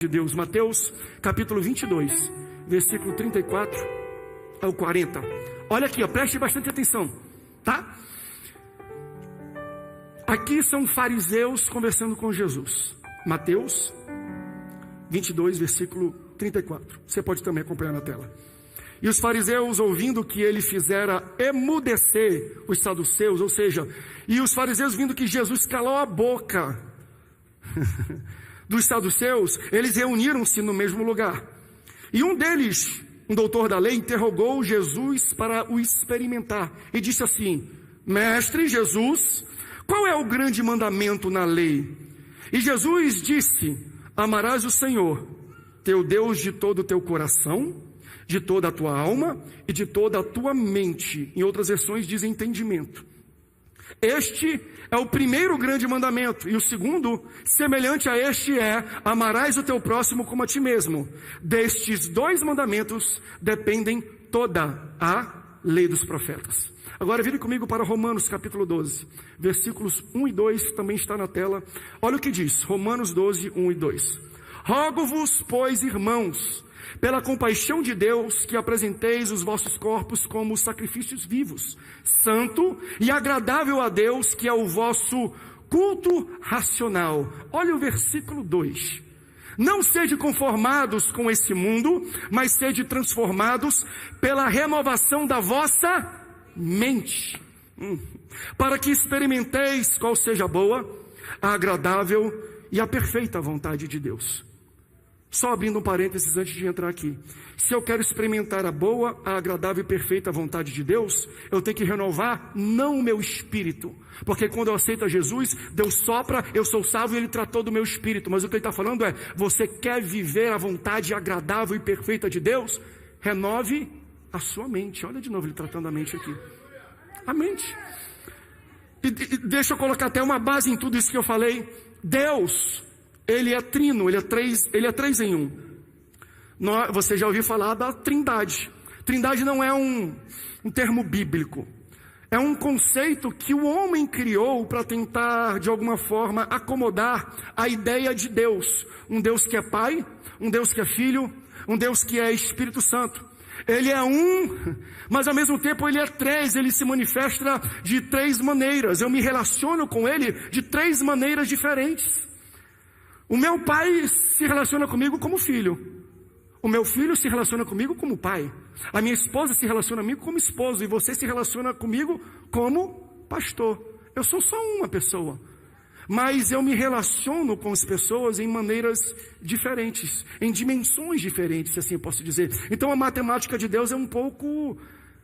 de Deus, Mateus capítulo 22, versículo 34 ao 40. Olha aqui, preste bastante atenção, tá? Aqui são fariseus conversando com Jesus. Mateus 22, versículo 34. Você pode também acompanhar na tela. E os fariseus, ouvindo que ele fizera emudecer os saduceus, ou seja, e os fariseus vindo que Jesus calou a boca dos saduceus, eles reuniram-se no mesmo lugar. E um deles, um doutor da lei, interrogou Jesus para o experimentar e disse assim: Mestre Jesus, qual é o grande mandamento na lei? E Jesus disse: Amarás o Senhor, teu Deus, de todo o teu coração, de toda a tua alma e de toda a tua mente. Em outras versões diz entendimento. Este é o primeiro grande mandamento, e o segundo, semelhante a este, é: amarás o teu próximo como a ti mesmo. Destes dois mandamentos dependem toda a lei dos profetas. Agora vire comigo para Romanos capítulo 12, versículos 1 e 2, também está na tela. Olha o que diz, Romanos 12, 1 e 2. Rogo-vos, pois, irmãos, pela compaixão de Deus, que apresenteis os vossos corpos como sacrifícios vivos, santo e agradável a Deus, que é o vosso culto racional. Olha o versículo 2. Não sede conformados com esse mundo, mas sede transformados pela renovação da vossa mente, para que experimenteis qual seja a boa, a agradável e a perfeita vontade de Deus. Só abrindo um parênteses antes de entrar aqui. Se eu quero experimentar a boa, a agradável e perfeita vontade de Deus, eu tenho que renovar não o meu espírito. Porque quando eu aceito a Jesus, Deus sopra, eu sou salvo e Ele tratou do meu espírito. Mas o que Ele está falando é: você quer viver a vontade agradável e perfeita de Deus? Renove a sua mente. Olha de novo Ele tratando a mente aqui. A mente. E deixa eu colocar até uma base em tudo isso que eu falei. Deus, Ele é trino, Ele é três em um. Você já ouviu falar da trindade. Trindade não é um termo bíblico. É um conceito que o homem criou para tentar, de alguma forma, acomodar a ideia de Deus. Um Deus que é Pai, um Deus que é Filho, um Deus que é Espírito Santo. Ele é um, mas ao mesmo tempo Ele é três. Ele se manifesta de três maneiras. Eu me relaciono com Ele de três maneiras diferentes. O meu pai se relaciona comigo como filho. O meu filho se relaciona comigo como pai. A minha esposa se relaciona comigo como esposo. E você se relaciona comigo como pastor. Eu sou só uma pessoa. Mas eu me relaciono com as pessoas em maneiras diferentes, em dimensões diferentes, se assim eu posso dizer. Então a matemática de Deus é um pouco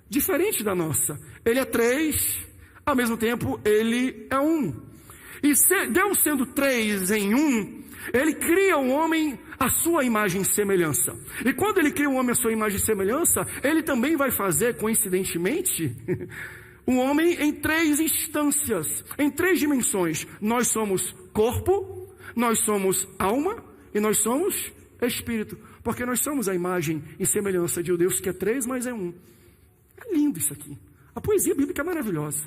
diferente da nossa. Ele é três, ao mesmo tempo Ele é um. E Deus sendo três em um, Ele cria o homem à sua imagem e semelhança. E quando Ele cria o homem à sua imagem e semelhança, Ele também vai fazer, coincidentemente, um homem em três instâncias, em três dimensões. Nós somos corpo, nós somos alma e nós somos espírito. Porque nós somos a imagem e semelhança de um Deus que é três, mas é um. É lindo isso aqui. A poesia bíblica é maravilhosa.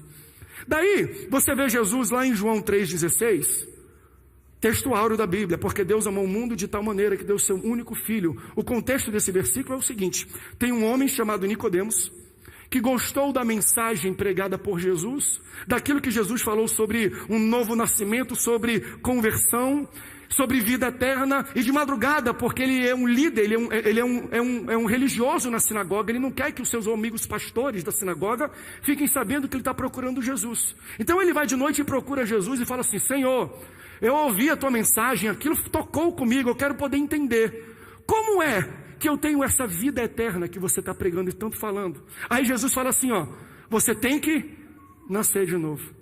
Daí, você vê Jesus lá em João 3,16, texto áureo da Bíblia: porque Deus amou o mundo de tal maneira que deu seu único filho. O contexto desse versículo é o seguinte: tem um homem chamado Nicodemos, que gostou da mensagem pregada por Jesus, daquilo que Jesus falou sobre um novo nascimento, sobre conversão, sobre vida eterna, e de madrugada, porque ele é um líder, ele é um religioso na sinagoga, ele não quer que os seus amigos pastores da sinagoga fiquem sabendo que ele está procurando Jesus. Então ele vai de noite e procura Jesus e fala assim: Senhor, eu ouvi a tua mensagem, aquilo tocou comigo, eu quero poder entender. Como é que eu tenho essa vida eterna que você está pregando e tanto falando? Aí Jesus fala assim: você tem que nascer de novo.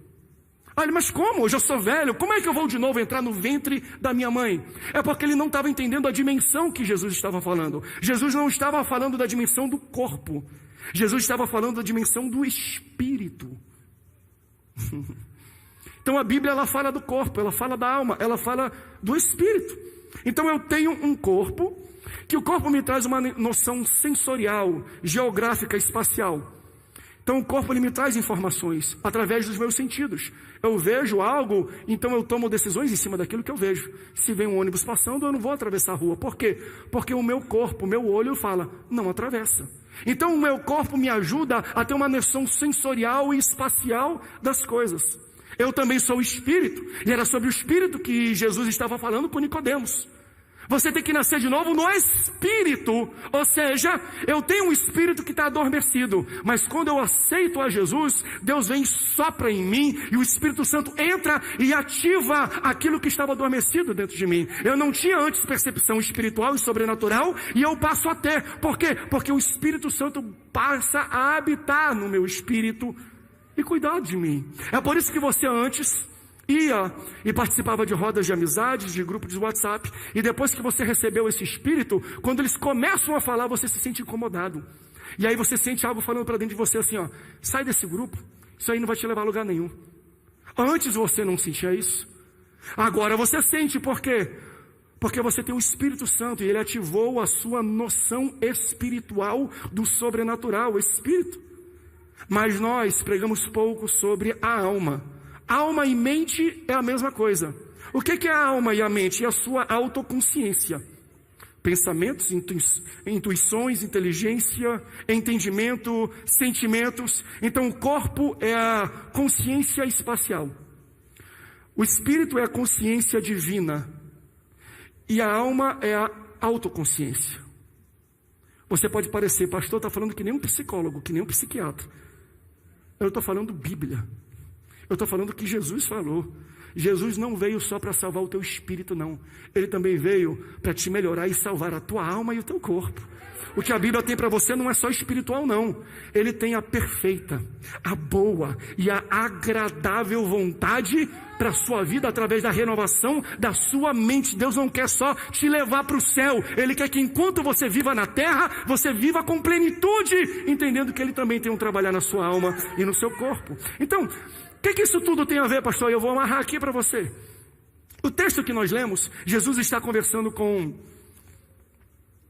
Olha, mas como? Eu já sou velho, como é que eu vou de novo entrar no ventre da minha mãe? É porque ele não estava entendendo a dimensão que Jesus estava falando. Jesus não estava falando da dimensão do corpo. Jesus estava falando da dimensão do espírito. Então a Bíblia, ela fala do corpo, ela fala da alma, ela fala do espírito. Então eu tenho um corpo, que o corpo me traz uma noção sensorial, geográfica, espacial. Então o corpo ele me traz informações através dos meus sentidos. Eu vejo algo, então eu tomo decisões em cima daquilo que eu vejo. Se vem um ônibus passando, eu não vou atravessar a rua. Por quê? Porque o meu corpo, o meu olho fala, não atravessa. Então o meu corpo me ajuda a ter uma noção sensorial e espacial das coisas. Eu também sou espírito, e era sobre o espírito que Jesus estava falando com Nicodemos. Você tem que nascer de novo no espírito, ou seja, eu tenho um espírito que está adormecido, mas quando eu aceito a Jesus, Deus vem e sopra em mim, e o Espírito Santo entra e ativa aquilo que estava adormecido dentro de mim. Eu não tinha antes percepção espiritual e sobrenatural, e eu passo a ter. Por quê? Porque o Espírito Santo passa a habitar no meu espírito e cuidar de mim. É por isso que você antes ia e participava de rodas de amizades, de grupos de WhatsApp, e depois que você recebeu esse espírito, quando eles começam a falar, você se sente incomodado, e aí você sente algo falando para dentro de você assim, ó, sai desse grupo, isso aí não vai te levar a lugar nenhum. Antes você não sentia isso, agora você sente. Por quê? Porque você tem o Espírito Santo, e ele ativou a sua noção espiritual do sobrenatural, o Espírito. Mas nós pregamos pouco sobre a alma. Alma e mente é a mesma coisa. O que é a alma e a mente? É a sua autoconsciência. Pensamentos, intuições, inteligência, entendimento, sentimentos. Então o corpo é a consciência espacial. O espírito é a consciência divina. E a alma é a autoconsciência. Você pode parecer, pastor, está falando que nem um psicólogo, que nem um psiquiatra. Eu estou falando Bíblia. Eu estou falando que Jesus falou. Jesus não veio só para salvar o teu espírito, não. Ele também veio para te melhorar e salvar a tua alma e o teu corpo. O que a Bíblia tem para você não é só espiritual, não. Ele tem a perfeita, a boa e a agradável vontade para a sua vida através da renovação da sua mente. Deus não quer só te levar para o céu. Ele quer que enquanto você viva na terra, você viva com plenitude, entendendo que Ele também tem um trabalhar na sua alma e no seu corpo. Então, o que isso tudo tem a ver, pastor? Eu vou amarrar aqui para você. O texto que nós lemos, Jesus está conversando com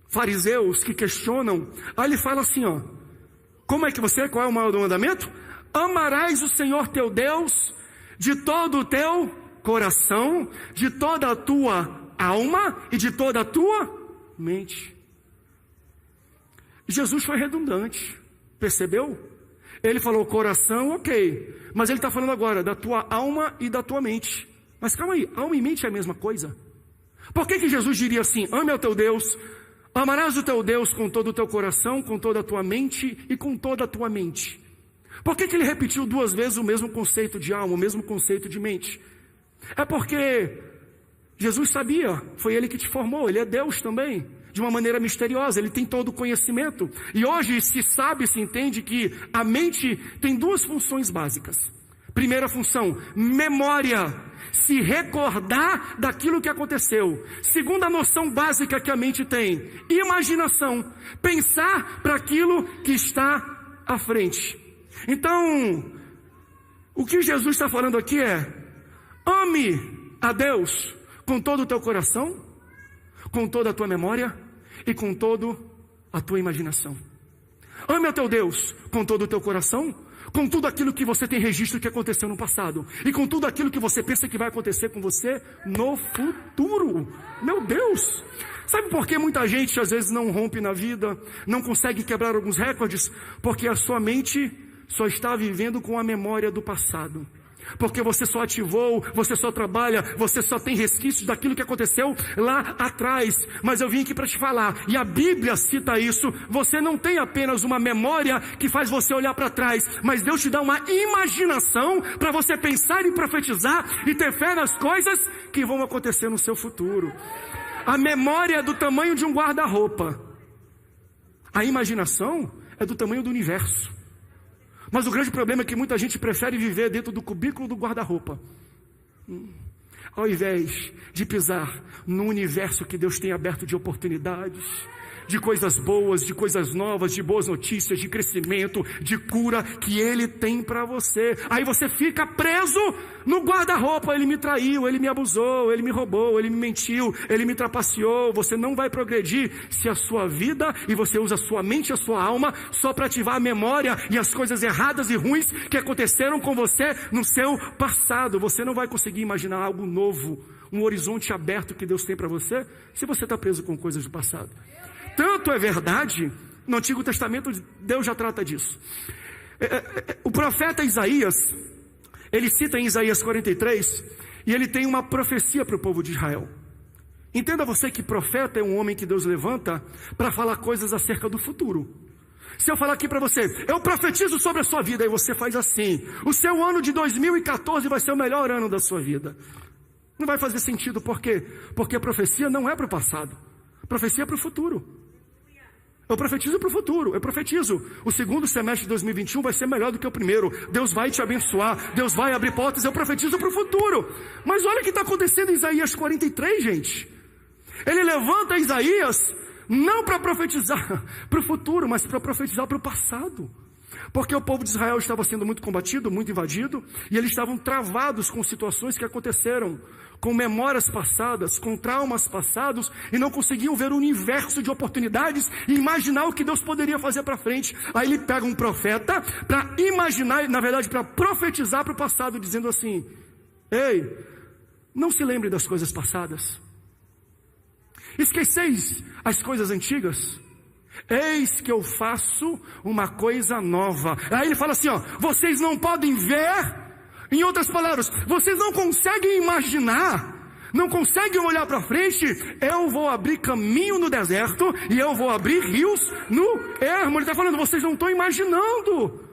fariseus que questionam. Aí ele fala assim, ó, como é que você, qual é o maior mandamento? Amarás o Senhor teu Deus de todo o teu coração, de toda a tua alma e de toda a tua mente. Jesus foi redundante, percebeu? Ele falou coração, ok, mas ele está falando agora da tua alma e da tua mente. Mas calma aí, alma e mente é a mesma coisa? Por que Jesus diria assim, ame ao teu Deus, amarás o teu Deus com todo o teu coração, com toda a tua mente e com toda a tua mente? Por que ele repetiu duas vezes o mesmo conceito de alma, o mesmo conceito de mente? É porque Jesus sabia, foi Ele que te formou, Ele é Deus também, de uma maneira misteriosa, Ele tem todo o conhecimento. E hoje se sabe, se entende que a mente tem duas funções básicas. Primeira função, memória, se recordar daquilo que aconteceu. Segunda noção básica que a mente tem, imaginação, pensar para aquilo que está à frente. Então, o que Jesus está falando aqui é, ame a Deus com todo o teu coração, com toda a tua memória e com toda a tua imaginação. Ame a teu Deus com todo o teu coração, com tudo aquilo que você tem registro que aconteceu no passado e com tudo aquilo que você pensa que vai acontecer com você no futuro. Meu Deus! Sabe por que muita gente às vezes não rompe na vida, não consegue quebrar alguns recordes? Porque a sua mente só está vivendo com a memória do passado. Porque você só ativou, você só trabalha, você só tem resquícios daquilo que aconteceu lá atrás. Mas eu vim aqui para te falar, e a Bíblia cita isso, você não tem apenas uma memória que faz você olhar para trás, mas Deus te dá uma imaginação para você pensar e profetizar e ter fé nas coisas que vão acontecer no seu futuro. A memória é do tamanho de um guarda-roupa. A imaginação é do tamanho do universo. Mas o grande problema é que muita gente prefere viver dentro do cubículo do guarda-roupa, ao invés de pisar no universo que Deus tem aberto de oportunidades, de coisas boas, de coisas novas, de boas notícias, de crescimento, de cura que Ele tem para você. Aí você fica preso no guarda-roupa. Ele me traiu, ele me abusou, ele me roubou, ele me mentiu, ele me trapaceou. Você não vai progredir se a sua vida, e você usa a sua mente e a sua alma só para ativar a memória e as coisas erradas e ruins que aconteceram com você no seu passado. Você não vai conseguir imaginar algo novo, um horizonte aberto que Deus tem para você, se você está preso com coisas do passado. Tanto é verdade, no Antigo Testamento Deus já trata disso. O profeta Isaías, ele cita em Isaías 43, e ele tem uma profecia para o povo de Israel. Entenda você que profeta é um homem que Deus levanta para falar coisas acerca do futuro. Se eu falar aqui para você, eu profetizo sobre a sua vida, e você faz assim: o seu ano de 2014 vai ser o melhor ano da sua vida. Não vai fazer sentido, por quê? Porque a profecia não é para o passado, a profecia é para o futuro. Eu profetizo para o futuro, eu profetizo: o segundo semestre de 2021 vai ser melhor do que o primeiro, Deus vai te abençoar, Deus vai abrir portas. Eu profetizo para o futuro. Mas olha o que está acontecendo em Isaías 43, gente. Ele levanta Isaías não para profetizar para o futuro, mas para profetizar para o passado. Porque o povo de Israel estava sendo muito combatido, muito invadido, e eles estavam travados com situações que aconteceram, com memórias passadas, com traumas passados, e não conseguiam ver o universo de oportunidades e imaginar o que Deus poderia fazer para frente. Aí ele pega um profeta para imaginar, na verdade para profetizar para o passado, dizendo assim: ei, não se lembre das coisas passadas, esqueceis as coisas antigas, eis que eu faço uma coisa nova. Aí ele fala assim, ó: vocês não podem ver. Em outras palavras, vocês não conseguem imaginar, não conseguem olhar para frente. Eu vou abrir caminho no deserto e eu vou abrir rios no ermo. Ele está falando: vocês não estão imaginando.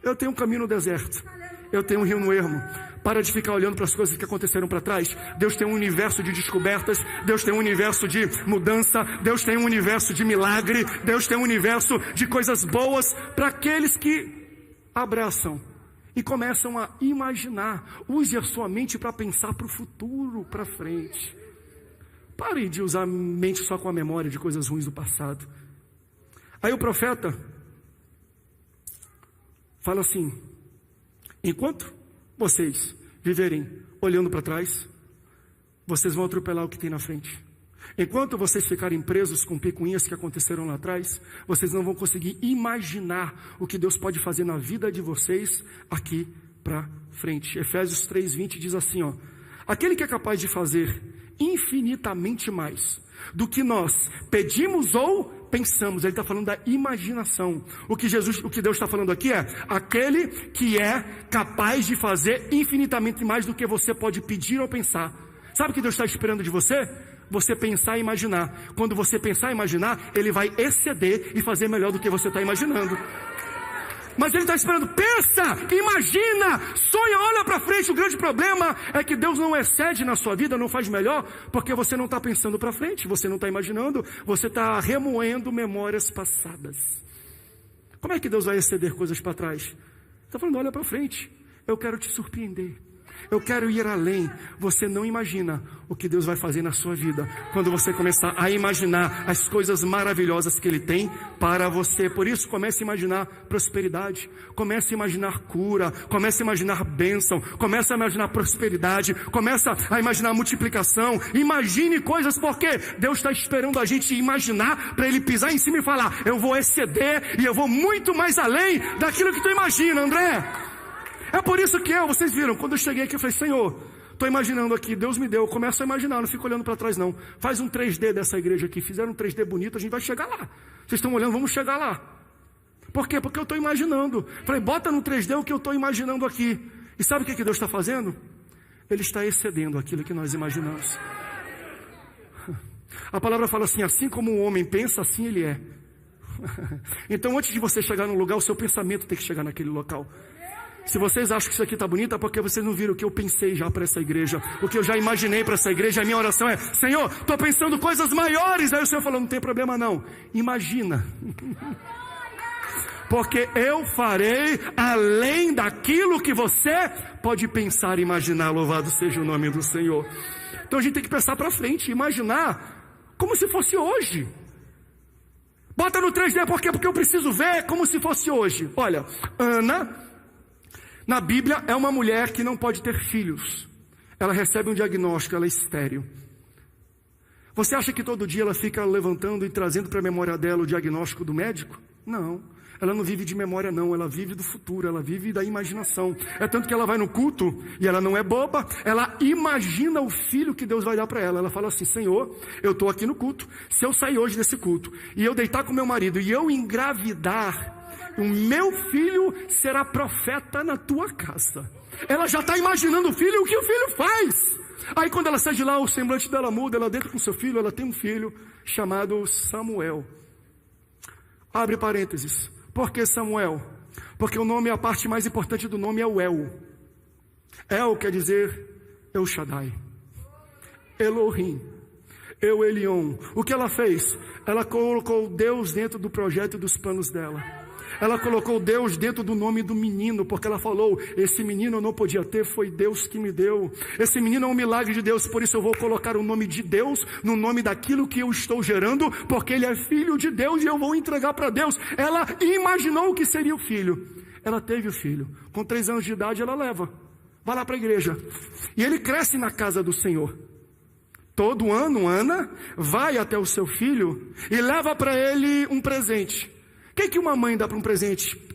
Eu tenho um caminho no deserto, eu tenho um rio no ermo. Para de ficar olhando para as coisas que aconteceram para trás. Deus tem um universo de descobertas, Deus tem um universo de mudança, Deus tem um universo de milagre, Deus tem um universo de coisas boas para aqueles que abraçam e começam a imaginar. Use a sua mente para pensar para o futuro, para frente. Pare de usar a mente só com a memória de coisas ruins do passado. Aí o profeta fala assim: enquanto vocês viverem olhando para trás, vocês vão atropelar o que tem na frente. Enquanto vocês ficarem presos com picuinhas que aconteceram lá atrás, vocês não vão conseguir imaginar o que Deus pode fazer na vida de vocês aqui para frente. Efésios 3:20 diz assim, ó: aquele que é capaz de fazer infinitamente mais do que nós pedimos ou pensamos. Ele está falando da imaginação. O que Deus está falando aqui é aquele que é capaz de fazer infinitamente mais do que você pode pedir ou pensar. Sabe o que Deus está esperando de você? Você pensar e imaginar. Quando você pensar e imaginar, Ele vai exceder e fazer melhor do que você está imaginando. Mas Ele está esperando: pensa, imagina, sonha, olha para frente. O grande problema é que Deus não excede na sua vida, não faz melhor, porque você não está pensando para frente, você não está imaginando, você está remoendo memórias passadas. Como é que Deus vai exceder coisas para trás? Está falando: olha para frente, eu quero te surpreender, eu quero ir além. Você não imagina o que Deus vai fazer na sua vida quando você começar a imaginar as coisas maravilhosas que Ele tem para você. Por isso, comece a imaginar prosperidade, comece a imaginar cura, comece a imaginar bênção, comece a imaginar prosperidade, comece a imaginar multiplicação. Imagine coisas, porque Deus está esperando a gente imaginar para Ele pisar em cima e falar: eu vou exceder e eu vou muito mais além daquilo que tu imagina, André. É por isso que vocês viram, quando eu cheguei aqui, eu falei: Senhor, estou imaginando aqui, Deus me deu, eu começo a imaginar, não fico olhando para trás não. Faz um 3D dessa igreja aqui, fizeram um 3D bonito, a gente vai chegar lá. Vocês estão olhando, vamos chegar lá. Por quê? Porque eu estou imaginando. Falei: bota no 3D o que eu estou imaginando aqui. E sabe o que Deus está fazendo? Ele está excedendo aquilo que nós imaginamos. A palavra fala assim: assim como um homem pensa, assim ele é. Então, antes de você chegar num lugar, o seu pensamento tem que chegar naquele local. Se vocês acham que isso aqui está bonito, é porque vocês não viram o que eu pensei já para essa igreja, o que eu já imaginei para essa igreja. A minha oração é: Senhor, estou pensando coisas maiores. Aí o Senhor falou: não tem problema não, imagina. Porque eu farei além daquilo que você pode pensar e imaginar. Louvado seja o nome do Senhor. Então a gente tem que pensar para frente, imaginar como se fosse hoje. Bota no 3D, por quê? Porque eu preciso ver como se fosse hoje. Olha, Ana, na Bíblia, é uma mulher que não pode ter filhos. Ela recebe um diagnóstico, ela é estéril. Você acha que todo dia ela fica levantando e trazendo para a memória dela o diagnóstico do médico? Não. Ela não vive de memória não, ela vive do futuro, ela vive da imaginação. É tanto que ela vai no culto, e ela não é boba, ela imagina o filho que Deus vai dar para ela. Ela fala assim: Senhor, eu estou aqui no culto, se eu sair hoje desse culto, e eu deitar com meu marido, e eu engravidar, o meu filho será profeta na tua casa. Ela já está imaginando o filho e o que o filho faz. Aí quando ela sai de lá, o semblante dela muda, ela deita com seu filho, ela tem um filho chamado Samuel. Abre parênteses. Por que Samuel? Porque o nome, a parte mais importante do nome é o El. El quer dizer El Shaddai, Elohim, Eu Elion. O que ela fez? Ela colocou Deus dentro do projeto e dos planos dela. Ela colocou Deus dentro do nome do menino, porque ela falou: esse menino eu não podia ter, foi Deus que me deu. Esse menino é um milagre de Deus, por isso eu vou colocar o nome de Deus no nome daquilo que eu estou gerando, porque ele é filho de Deus e eu vou entregar para Deus. Ela imaginou o que seria o filho. Ela teve o filho. Com 3 anos de idade ela leva, vai lá para a igreja. E ele cresce na casa do Senhor. Todo ano, Ana vai até o seu filho e leva para ele um presente. O que uma mãe dá para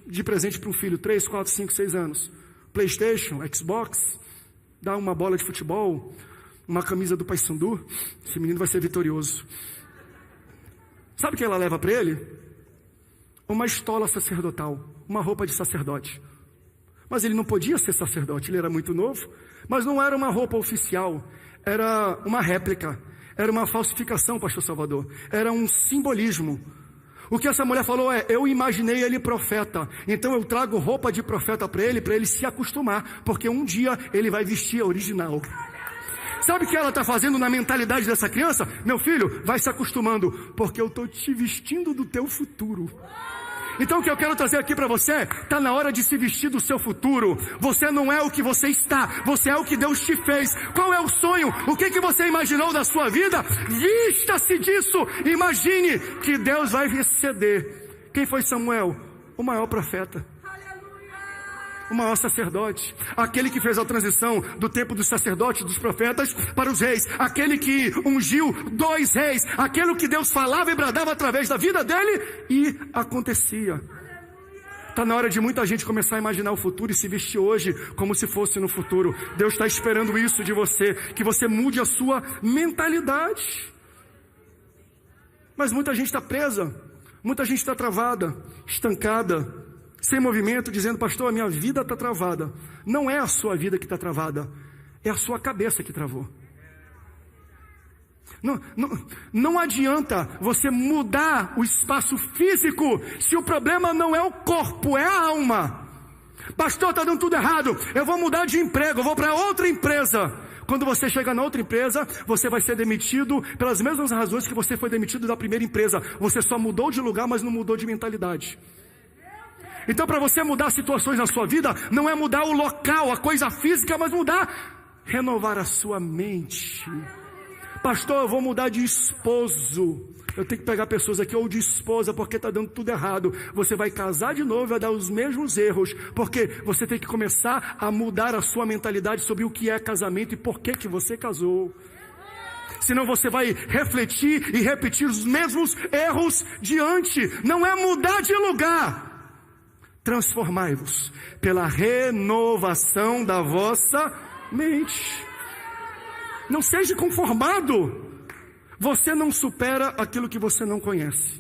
de presente para um filho? 3, 4, 5, 6 anos? PlayStation, Xbox, dá uma bola de futebol, uma camisa do Paysandu. Esse menino vai ser vitorioso. Sabe o que ela leva para ele? Uma estola sacerdotal, uma roupa de sacerdote. Mas ele não podia ser sacerdote, ele era muito novo. Mas não era uma roupa oficial, era uma réplica, era uma falsificação, pastor Salvador. Era um simbolismo. O que essa mulher falou é: eu imaginei ele profeta, então eu trago roupa de profeta para ele se acostumar, porque um dia ele vai vestir a original. Sabe o que ela está fazendo na mentalidade dessa criança? Meu filho, vai se acostumando, porque eu estou te vestindo do teu futuro. Então o que eu quero trazer aqui para você, está na hora de se vestir do seu futuro. Você não é o que você está, você é o que Deus te fez. Qual é o sonho? O que você imaginou da sua vida? Vista-se disso. Imagine que Deus vai exceder. Quem foi Samuel? O maior profeta, o maior sacerdote, aquele que fez a transição do tempo dos sacerdotes, dos profetas, para os reis, aquele que ungiu 2 reis, aquele que Deus falava e bradava através da vida dele, e acontecia. Está na hora de muita gente começar a imaginar o futuro e se vestir hoje como se fosse no futuro. Deus está esperando isso de você, que você mude a sua mentalidade. Mas muita gente está presa, muita gente está travada, estancada, sem movimento, dizendo: pastor, a minha vida está travada. Não é a sua vida que está travada, é a sua cabeça que travou. Não adianta você mudar o espaço físico se o problema não é o corpo, é a alma. Pastor, está dando tudo errado, eu vou mudar de emprego, eu vou para outra empresa. Quando você chega na outra empresa, você vai ser demitido pelas mesmas razões que você foi demitido da primeira empresa. Você só mudou de lugar, mas não mudou de mentalidade. Então, para você mudar situações na sua vida, não é mudar o local, a coisa física, mas renovar a sua mente. Pastor, eu vou mudar de esposo. Eu tenho que pegar pessoas aqui, ou de esposa, porque está dando tudo errado. Você vai casar de novo e vai dar os mesmos erros, porque você tem que começar a mudar a sua mentalidade sobre o que é casamento e por que você casou. Senão você vai refletir e repetir os mesmos erros diante. Não é mudar de lugar. Transformai-vos pela renovação da vossa mente. Não seja conformado. Você não supera aquilo que você não conhece.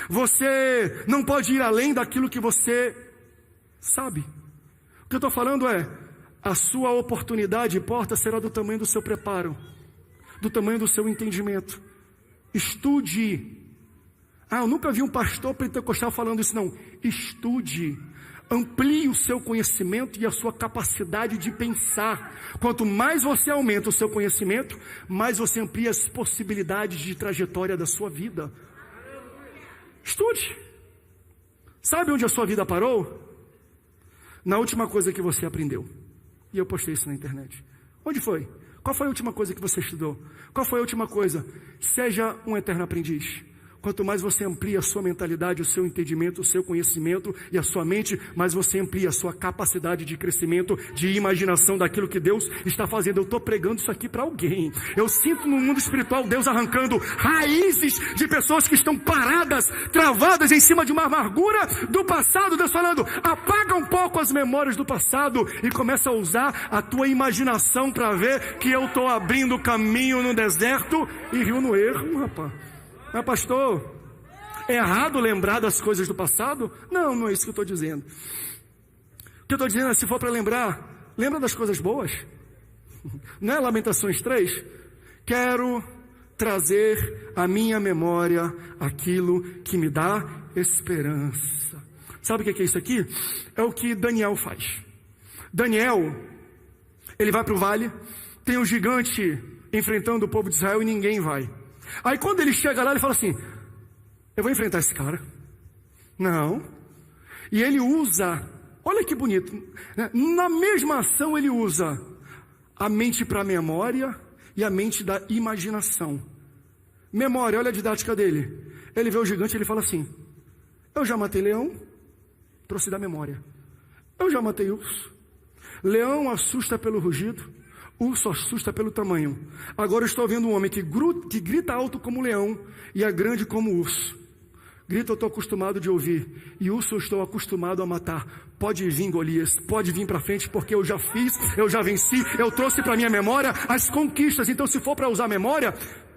Você não pode ir além daquilo que você sabe. O que eu estou falando é: a sua oportunidade e porta será do tamanho do seu preparo, do tamanho do seu entendimento. Estude. Eu nunca vi um pastor pentecostal falando isso, não. Estude, amplie o seu conhecimento e a sua capacidade de pensar. Quanto mais você aumenta o seu conhecimento, mais você amplia as possibilidades de trajetória da sua vida. Estude. Sabe onde a sua vida parou? Na última coisa que você aprendeu. E eu postei isso na internet. Onde foi? Qual foi a última coisa que você estudou? Qual foi a última coisa? Seja um eterno aprendiz. Quanto mais você amplia a sua mentalidade, o seu entendimento, o seu conhecimento e a sua mente, mais você amplia a sua capacidade de crescimento, de imaginação daquilo que Deus está fazendo. Eu estou pregando isso aqui para alguém. Eu sinto no mundo espiritual Deus arrancando raízes de pessoas que estão paradas, travadas em cima de uma amargura do passado. Deus falando, apaga um pouco as memórias do passado e começa a usar a tua imaginação para ver que eu estou abrindo caminho no deserto e rio no erro, rapaz. Mas pastor, é errado lembrar das coisas do passado? Não, não é isso que eu estou dizendo. O que eu estou dizendo é, se for para lembrar, lembra das coisas boas. Não é Lamentações 3? Quero trazer à minha memória aquilo que me dá esperança. Sabe o que é isso aqui? É o que Daniel faz. Daniel, ele vai para o vale, tem um gigante enfrentando o povo de Israel e ninguém vai. Aí quando ele chega lá, ele fala assim, eu vou enfrentar esse cara. Não. E ele usa, olha que bonito, né? Na mesma ação ele usa a mente para a memória e a mente da imaginação. Memória, olha a didática dele. Ele vê o gigante e ele fala assim, eu já matei leão, trouxe da memória. Eu já matei urso. Leão assusta pelo rugido, urso assusta pelo tamanho. Agora eu estou vendo um homem que grita alto como leão e é grande como urso. Grito eu estou acostumado de ouvir, e urso eu estou acostumado a matar. Pode vir, Golias, pode vir para frente, porque eu já fiz, eu já venci, eu trouxe para minha memória as conquistas. Então se for para usar memória,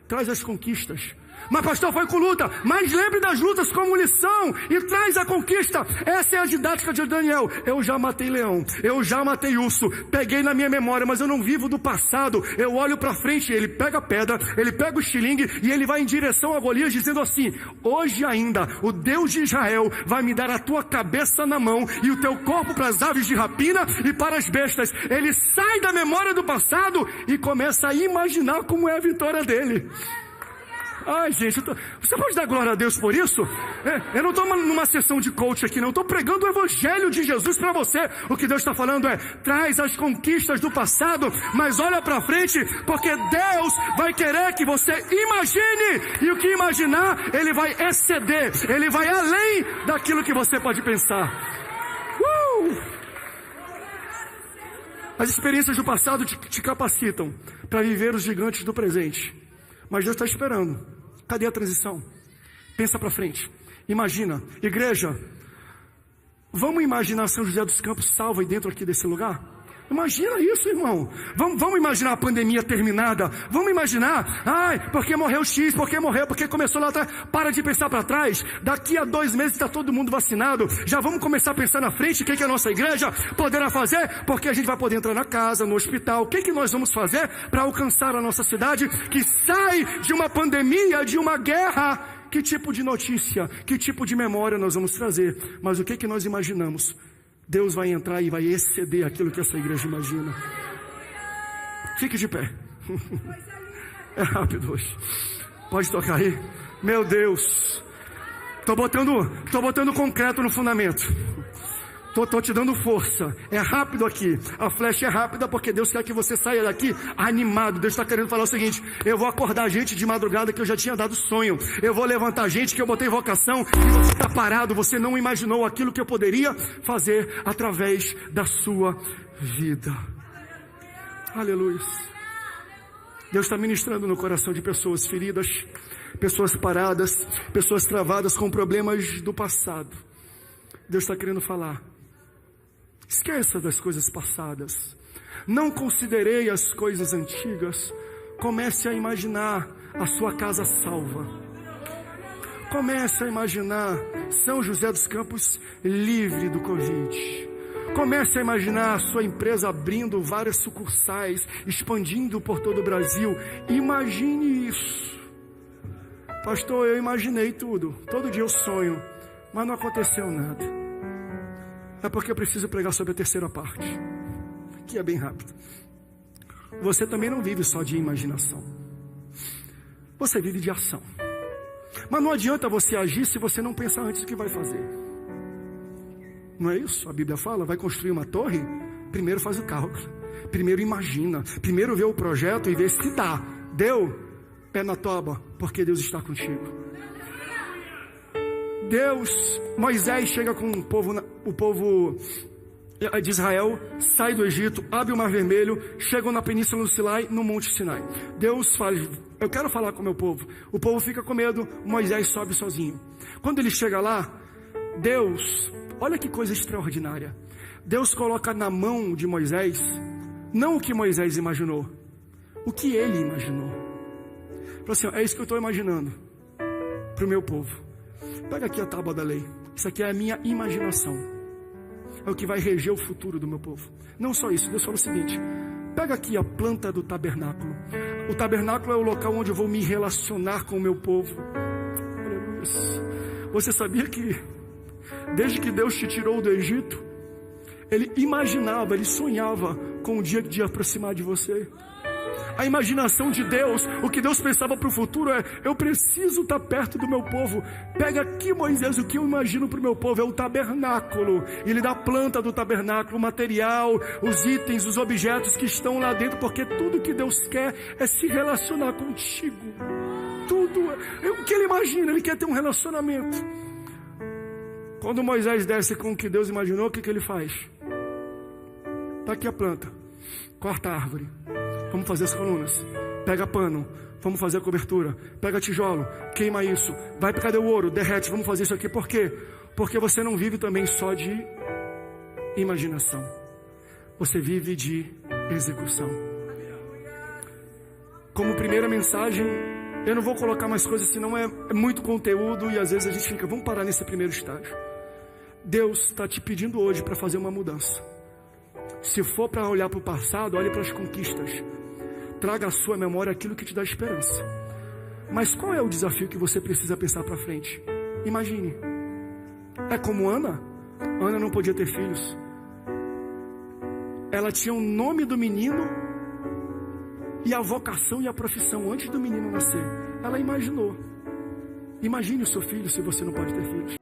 traz as conquistas. Mas pastor, foi com luta. Mas lembre das lutas como lição e traz a conquista. Essa é a didática de Daniel. Eu já matei leão, eu já matei urso, peguei na minha memória, mas eu não vivo do passado. Eu olho para frente, ele pega a pedra, ele pega o estilingue e ele vai em direção a Golias dizendo assim, hoje ainda o Deus de Israel vai me dar a tua cabeça na mão e o teu corpo para as aves de rapina e para as bestas. Ele sai da memória do passado e começa a imaginar como é a vitória dele. Ai, gente, você pode dar glória a Deus por isso? Eu não estou numa sessão de coach aqui, não. Estou pregando o evangelho de Jesus para você. O que Deus está falando é, traz as conquistas do passado, mas olha para frente, porque Deus vai querer que você imagine, e o que imaginar, Ele vai exceder, Ele vai além daquilo que você pode pensar. As experiências do passado te capacitam para viver os gigantes do presente. Mas Deus está esperando. Cadê a transição? Pensa para frente. Imagina, igreja, vamos imaginar São José dos Campos salvo aí dentro aqui desse lugar? Imagina isso, irmão. Vamos imaginar a pandemia terminada. Vamos imaginar, porque morreu X, porque começou lá atrás. Para de pensar para trás. Daqui a 2 meses está todo mundo vacinado. Já vamos começar a pensar na frente. O que a nossa igreja poderá fazer? Porque a gente vai poder entrar na casa, no hospital. O que nós vamos fazer para alcançar a nossa cidade que sai de uma pandemia, de uma guerra? Que tipo de notícia, que tipo de memória nós vamos trazer? Mas o que nós imaginamos? Deus vai entrar e vai exceder aquilo que essa igreja imagina. Fique de pé. É rápido hoje. Pode tocar aí. Meu Deus. Tô botando concreto no fundamento. Tô te dando força. É rápido aqui. A flecha é rápida porque Deus quer que você saia daqui animado. Deus está querendo falar o seguinte: eu vou acordar gente de madrugada que eu já tinha dado sonho. Eu vou levantar gente que eu botei vocação e você está parado. Você não imaginou aquilo que eu poderia fazer através da sua vida. Aleluia. Deus está ministrando no coração de pessoas feridas, pessoas paradas, pessoas travadas com problemas do passado. Deus está querendo falar: esqueça das coisas passadas. Não considerei as coisas antigas. Comece a imaginar a sua casa salva. Comece a imaginar São José dos Campos livre do Covid. Comece a imaginar a sua empresa abrindo várias sucursais, expandindo por todo o Brasil. Imagine isso. Pastor, eu imaginei tudo. Todo dia eu sonho, mas não aconteceu nada. É porque eu preciso pregar sobre a terceira parte, que é bem rápido. Você também não vive só de imaginação. Você vive de ação. Mas não adianta você agir se você não pensar antes o que vai fazer. Não é isso? A Bíblia fala, vai construir uma torre, primeiro faz o cálculo, primeiro imagina, primeiro vê o projeto e vê se dá. Deu, pé na toba, porque Deus está contigo. Moisés chega com o povo de Israel, sai do Egito, abre o Mar Vermelho, chegam na Península do Sinai, no Monte Sinai. Deus fala: eu quero falar com o meu povo. O povo fica com medo, Moisés sobe sozinho. Quando ele chega lá, Deus, olha que coisa extraordinária, Deus coloca na mão de Moisés, não o que Moisés imaginou, o que ele imaginou. Falou assim: é isso que eu estou imaginando para o meu povo. Pega aqui a tábua da lei, isso aqui é a minha imaginação, é o que vai reger o futuro do meu povo. Não só isso, Deus falou o seguinte: pega aqui a planta do tabernáculo. O tabernáculo é o local onde eu vou me relacionar com o meu povo. Aleluia. Você sabia que desde que Deus te tirou do Egito, Ele imaginava, Ele sonhava com o dia de aproximar de você? A imaginação de Deus, o que Deus pensava para o futuro é: eu preciso estar perto do meu povo. Pega aqui, Moisés, o que eu imagino para o meu povo é o tabernáculo. Ele dá a planta do tabernáculo, o material, os itens, os objetos que estão lá dentro, porque tudo que Deus quer é se relacionar contigo. Tudo, o que Ele imagina, Ele quer ter um relacionamento. Quando Moisés desce com o que Deus imaginou, o que Ele faz? Está aqui a planta, corta a árvore, vamos fazer as colunas, pega pano, vamos fazer a cobertura, pega tijolo, queima isso, vai, cadê o ouro, derrete, vamos fazer isso aqui. Por quê? Porque você não vive também só de imaginação, você vive de execução. Como primeira mensagem, eu não vou colocar mais coisas, senão é muito conteúdo e às vezes a gente fica, vamos parar nesse primeiro estágio. Deus está te pedindo hoje para fazer uma mudança. Se for para olhar para o passado, olhe para as conquistas. Traga à sua memória aquilo que te dá esperança. Mas qual é o desafio que você precisa pensar para frente? Imagine. É como Ana. Ana não podia ter filhos. Ela tinha o nome do menino e a vocação e a profissão antes do menino nascer. Ela imaginou. Imagine o seu filho se você não pode ter filhos.